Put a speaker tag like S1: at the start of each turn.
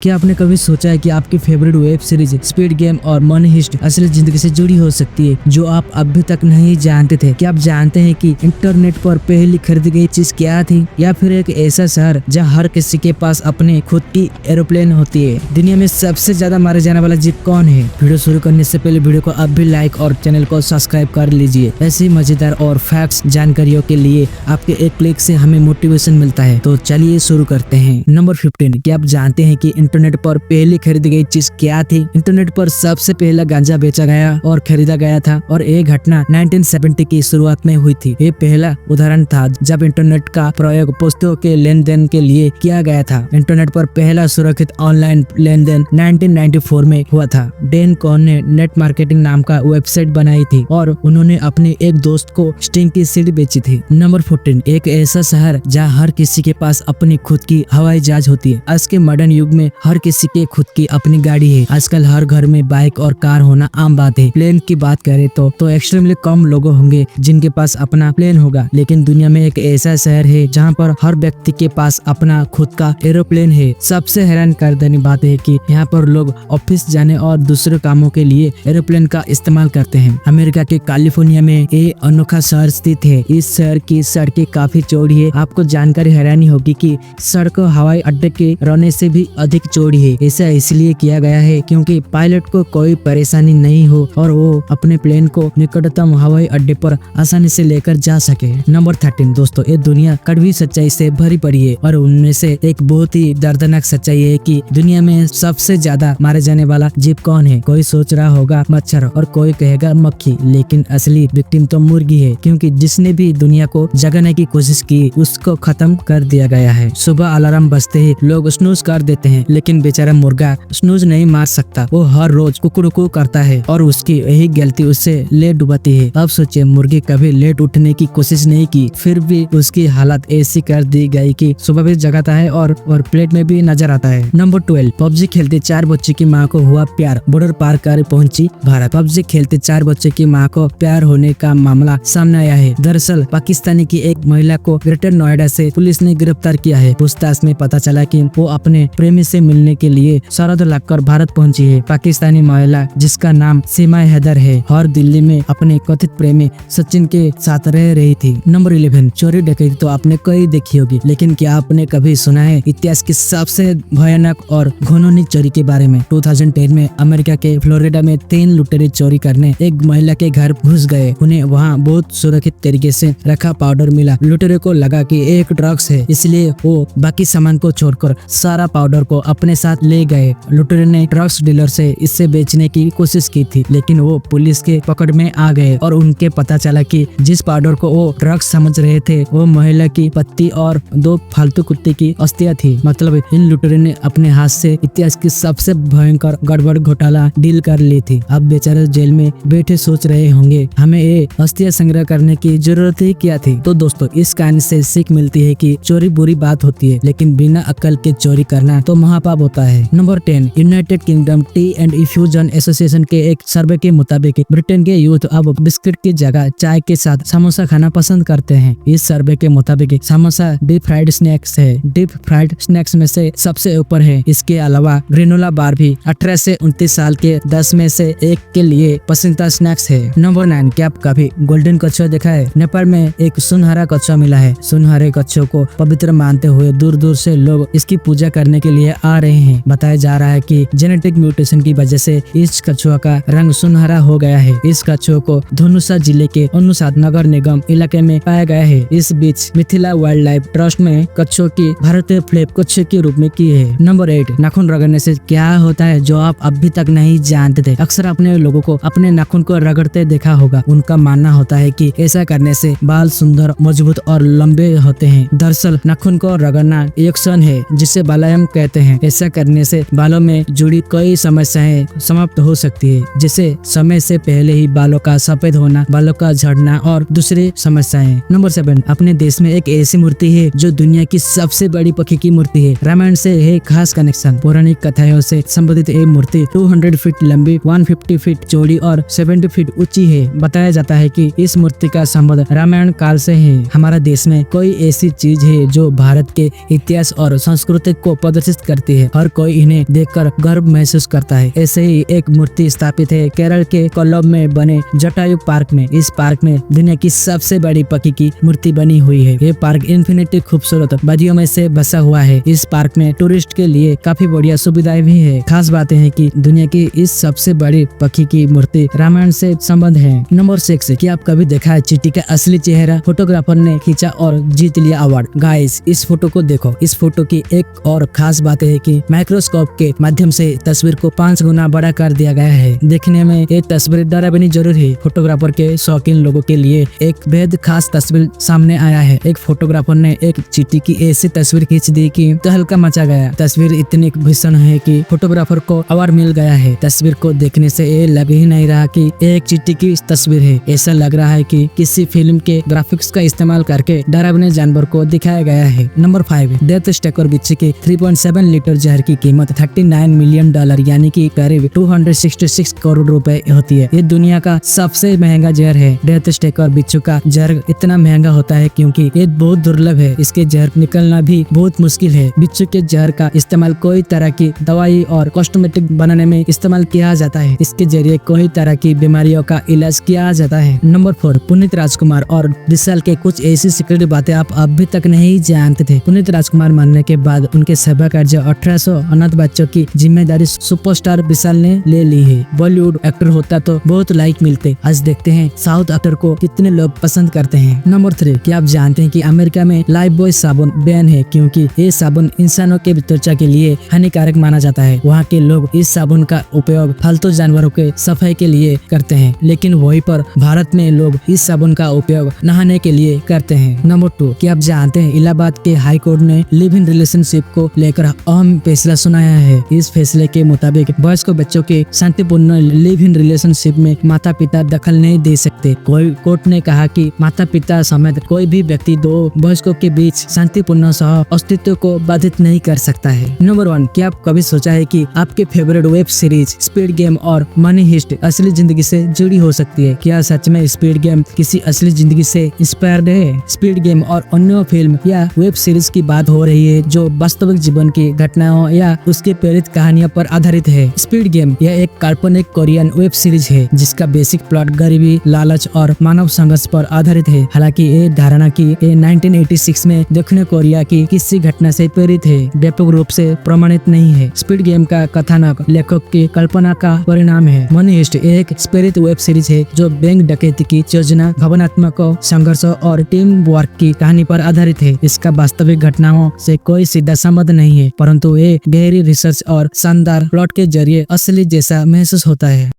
S1: क्या आपने कभी सोचा है कि आपकी favourite web series speed game और मनी हिस्ट असली जिंदगी से जुड़ी हो सकती है, जो आप अभी तक नहीं जानते थे? क्या आप जानते हैं कि इंटरनेट पर पहली खरीदी गई चीज क्या थी? या फिर एक ऐसा शहर जहां हर किसी के पास अपने खुद की एरोप्लेन होती है? दुनिया में सबसे ज्यादा मारे जाने वाला जीव कौन है? वीडियो शुरू करने से पहले वीडियो को अब भी लाइक और चैनल को सब्सक्राइब कर लीजिए। ऐसी मजेदार और फैक्ट्स जानकारियों के लिए आपके एक क्लिक से हमें मोटिवेशन मिलता है। तो चलिए शुरू करते हैं। नंबर 15, क्या आप जानते हैं कि इंटरनेट पर पहली खरीदी गई चीज क्या थी? इंटरनेट पर सबसे पहला गांजा बेचा गया और खरीदा गया था, और ये घटना 1970 की शुरुआत में हुई थी। ये पहला उदाहरण था जब इंटरनेट का प्रयोग पुस्तकों के लेन देन के लिए किया गया था। इंटरनेट पर पहला सुरक्षित ऑनलाइन लेन देन 1994 में हुआ था। डेन कॉन ने नेट मार्केटिंग नाम का वेबसाइट बनाई थी और उन्होंने अपने एक दोस्त को स्टिंग की सीडी बेची थी। नंबर 14, एक ऐसा शहर जहाँ हर किसी के पास अपनी खुद की हवाई जहाज होती है। आज के मॉडर्न युग में हर किसी के खुद की अपनी गाड़ी है। आजकल हर घर में बाइक और कार होना आम बात है। प्लेन की बात करें तो एक्सट्रीमली कम लोग होंगे जिनके पास अपना प्लेन होगा, लेकिन दुनिया में एक ऐसा शहर है जहाँ पर हर व्यक्ति के पास अपना खुद का एरोप्लेन है। सबसे हैरान कर देने बात है कि यहाँ पर लोग ऑफिस जाने और दूसरे कामों के लिए एरोप्लेन का इस्तेमाल करते हैं। अमेरिका के कैलिफोर्निया में ये अनोखा शहर स्थित है। इस शहर की सड़कें काफी चौड़ी है। आपको जानकारी हैरानी होगी कि सड़क हवाई अड्डे के रहने से भी अधिक चौड़ी है। ऐसा इसलिए किया गया है क्योंकि पायलट को कोई परेशानी नहीं हो और वो अपने प्लेन को निकटतम हवाई अड्डे पर आसानी से लेकर जा सके। नंबर 13, दोस्तों, ये दुनिया कड़वी सच्चाई से भरी पड़ी है और उनमें से एक बहुत ही दर्दनाक सच्चाई है कि दुनिया में सबसे ज्यादा मारे जाने वाला जीव कौन है? कोई सोच रहा होगा मच्छर और कोई कहेगा मक्खी, लेकिन असली विक्टिम तो मुर्गी है, क्योंकि जिसने भी दुनिया को जगाने की कोशिश की उसको खत्म कर दिया गया है। सुबह अलार्म बजते ही लोग स्नूज कर देते हैं, लेकिन बेचारा मुर्गा स्नूज नहीं मार सकता। वो हर रोज कुकड़ुकू करता है और उसकी यही गलती उससे लेट डुबाती है। अब सोचिए, मुर्गी कभी लेट उठने की कोशिश नहीं की, फिर भी उसकी हालत ऐसी कर दी गई कि सुबह भी जगाता है और प्लेट में भी नजर आता है। नंबर 12, पबजी खेलते 4 बच्चे की माँ को हुआ प्यार, बॉर्डर पार कर पहुंची भारत। पबजी खेलते 4 बच्चे की माँ को प्यार होने का मामला सामने आया है। दरअसल पाकिस्तानी की एक महिला को ग्रेटर नोएडा से पुलिस ने गिरफ्तार किया है। पूछताछ में पता चला कि वो अपने प्रेमी से मिलने के लिए सरहद लाकर भारत पहुंची है। पाकिस्तानी महिला, जिसका नाम सीमा हैदर है, और दिल्ली में अपने कथित प्रेमी सचिन के साथ रह रही थी। नंबर 11, चोरी डकैती तो आपने कई देखी होगी, लेकिन क्या आपने कभी सुना है इतिहास की सबसे भयानक और घिनौनी चोरी के बारे में? 2010 में अमेरिका के फ्लोरिडा में 3 लुटेरे चोरी करने एक महिला के घर घुस गए। उन्हें वहाँ बहुत सुरक्षित तरीके से रखा पाउडर मिला। लुटेरे को लगा कि एक ड्रग्स है, इसलिए वो बाकी सामान को छोड़कर सारा पाउडर को अपने साथ ले गए। लुटेरे ने ड्रग्स डीलर से इसे बेचने की कोशिश की थी, लेकिन वो पुलिस के पकड़ में आ गए और उनके पता चला कि जिस पाउडर को वो ड्रग्स समझ रहे थे वो महिला की पत्नी और 2 फालतू कुत्ते की अस्थियां थी। मतलब इन लुटेरे ने अपने हाथ से इतिहास की सबसे भयंकर गड़बड़ घोटाला डील कर ली थी। अब बेचारे जेल में बैठे सोच रहे होंगे, हमें ये अस्थियां संग्रह करने की जरूरत ही क्या थी? तो दोस्तों, इस कहानी से सीख मिलती है कि चोरी बुरी बात होती है, लेकिन बिना अक्ल के चोरी करना तो महापाप होता है। Number 10, United kingdom T and effusion association के एक सर्वे के मुताबिक ब्रिटेन के यूथ अब बिस्किट की जगह चाय के साथ समोसा खाना पसंद करते हैं। इस सर्वे के मुताबिक समोसा डीप फ्राइड स्नैक्स है। डीप फ्राइड स्नैक्स में से सबसे ऊपर है। इसके अलावा ग्रेनोला बार भी 18 से 29 साल के 10 में से 1 के लिए पसंदीदा स्नैक्स है। नंबर 9, क्या आप कभी गोल्डन कछुआ देखा है? नेपाल में एक सुनहरा कछुआ मिला है। सुनहरे कछुओं को पवित्र मानते हुए दूर दूर से लोग इसकी पूजा करने के लिए आ रहे हैं। बताया जा रहा है कि जेनेटिक म्यूटेशन की वजह से इस कछुआ का रंग सुनहरा हो गया है। इस कछुआ को धनुषा जिले के अनुसाद नगर निगम इलाके में पाया गया है। इस बीच मिथिला वाइल्ड लाइफ ट्रस्ट में कछुओं की भारतीय फ्लैप कछुए के रूप में की है। नंबर 8, नाखून रगड़ने से क्या होता है जो आप अभी तक नहीं जानते थे? अक्सर अपने लोगों को अपने नाखून को रगड़ते देखा होगा। उनका मानना होता है कि ऐसा करने से बाल सुंदर, मजबूत और लंबे होते हैं। दरअसल नाखून को रगड़ना एक एक्शन है जिसे बालायाम कहते हैं। ऐसा करने से बालों में जुड़ी कई समस्याएं समाप्त हो सकती है, जैसे समय से पहले ही बालों का सफेद होना, बालों का झड़ना और दूसरी समस्याएं। नंबर 7, अपने देश में एक ऐसी मूर्ति है जो दुनिया की सबसे बड़ी पक्षी की मूर्ति है। रामायण से है खास कनेक्शन। पौराणिक कथाओं से संबंधित ये मूर्ति 200 फीट लंबी, 150 फीट चौड़ी और 70 फीट ऊंची है। बताया जाता है कि इस मूर्ति का संबंध रामायण काल से है। हमारा देश में कोई ऐसी चीज है जो भारत के इतिहास और संस्कृति को प्रदर्शित करती होती है। हर कोई इन्हें देखकर गर्व महसूस करता है। ऐसे ही एक मूर्ति स्थापित है केरल के कोल्लम में बने जटायु पार्क में। इस पार्क में दुनिया की सबसे बड़ी पक्षी की मूर्ति बनी हुई है। ये पार्क इन्फिनिटी खूबसूरत वादियों में से बसा हुआ है। इस पार्क में टूरिस्ट के लिए काफी बढ़िया सुविधाएं भी है। खास बातें हैं कि दुनिया की इस सबसे बड़ी पक्षी की मूर्ति रामायण से संबंध है। नंबर 6, क्या आप कभी देखा है चींटी का असली चेहरा? फोटोग्राफर ने खींचा और जीत लिया अवार्ड। गाइस, इस फोटो को देखो। इस फोटो की एक और खास बात है कि माइक्रोस्कोप के माध्यम से तस्वीर को 5 गुना बड़ा कर दिया गया है। देखने में ये तस्वीर डरावनी जरूर है। फोटोग्राफर के शौकीन लोगों के लिए एक बेहद खास तस्वीर सामने आया है। एक फोटोग्राफर ने एक चींटी की ऐसी तस्वीर खींच दी कि तहलका मचा गया। तस्वीर इतनी भीषण है कि फोटोग्राफर को अवार्ड मिल गया है। तस्वीर को देखने से ये लग ही नहीं रहा कि एक चींटी की तस्वीर है। ऐसा लग रहा है कि किसी फिल्म के ग्राफिक्स का इस्तेमाल करके डरावने जानवर को दिखाया गया है। नंबर 5, डेथ स्टेकर बिच्छू के 3.7 लीटर जहर की कीमत $39 मिलियन यानी कि करीब 266 करोड़ रुपए होती है। ये दुनिया का सबसे महंगा जहर है। डेथ स्टेकर बिच्छू का जहर इतना महंगा होता है क्योंकि ये बहुत दुर्लभ है। इसके जहर निकलना भी बहुत मुश्किल है। बिच्छू के जहर का इस्तेमाल कोई तरह की दवाई और कॉस्मेटिक बनाने में इस्तेमाल किया जाता है। इसके जरिए कोई तरह की बीमारियों का इलाज किया जाता है। नंबर 4, पुनीत राजकुमार और विशाल के कुछ ऐसी सीक्रेट बातें आप अभी तक नहीं जानते थे। पुनीत राजकुमार मरने के बाद उनके सेवा कार्य 1800 अनाथ बच्चों की जिम्मेदारी सुपरस्टार विशाल ने ले ली है। बॉलीवुड एक्टर होता तो बहुत लाइक मिलते। आज देखते हैं साउथ एक्टर को कितने लोग पसंद करते हैं। नंबर 3, क्या आप जानते हैं कि अमेरिका में लाइफ बॉय साबुन बैन है क्योंकि ये साबुन इंसानों के त्वचा के लिए हानिकारक माना जाता है। वहाँ के लोग इस साबुन का उपयोग फालतू जानवरों के सफाई के लिए करते हैं, लेकिन वहीं पर भारत में लोग इस साबुन का उपयोग नहाने के लिए करते हैं। नंबर 2, क्या आप जानते हैं इलाहाबाद के हाई कोर्ट ने लिव इन रिलेशनशिप को लेकर अहम फैसला सुनाया है। इस फैसले के मुताबिक वयस्क बच्चों के शांतिपूर्ण लिव इन रिलेशनशिप में माता पिता दखल नहीं दे सकते। कोर्ट ने कहा कि माता पिता समेत कोई भी व्यक्ति दो वयस्कों के बीच शांतिपूर्ण सह अस्तित्व को बाधित नहीं कर सकता है। नंबर 1, क्या आप कभी सोचा है कि आपके favourite web series speed game और मनी हिस्ट असली जिंदगी से जुड़ी हो सकती है? क्या सच में स्पीड गेम किसी असली जिंदगी से इंस्पायर्ड है? स्पीड गेम और अन्य फिल्म या वेब सीरीज की बात हो रही है जो वास्तविक जीवन की घटनाओं या उसके प्रेरित कहानियों पर आधारित है। स्पीड गेम यह एक काल्पनिक कोरियन वेब सीरीज है जिसका बेसिक प्लॉट गरीबी, लालच और मानव संघर्ष पर आधारित है। हालांकि ये धारणा की 1986 में दक्षिण कोरिया की किसी घटना से प्रेरित है, व्यापक रूप से प्रमाणित नहीं है। स्पीड गेम का कथानक लेखक की कल्पना का परिणाम है। मनी हिस्ट एक स्पिरिट वेब सीरीज है जो बैंक डकैती की योजना, भावनात्मक संघर्ष और टीम वर्क की कहानी पर आधारित है। इसका वास्तविक घटनाओं से कोई सीधा संबंध नहीं है, परंतु ये गहरी रिसर्च और शानदार प्लॉट के जरिए असली जैसा महसूस होता है।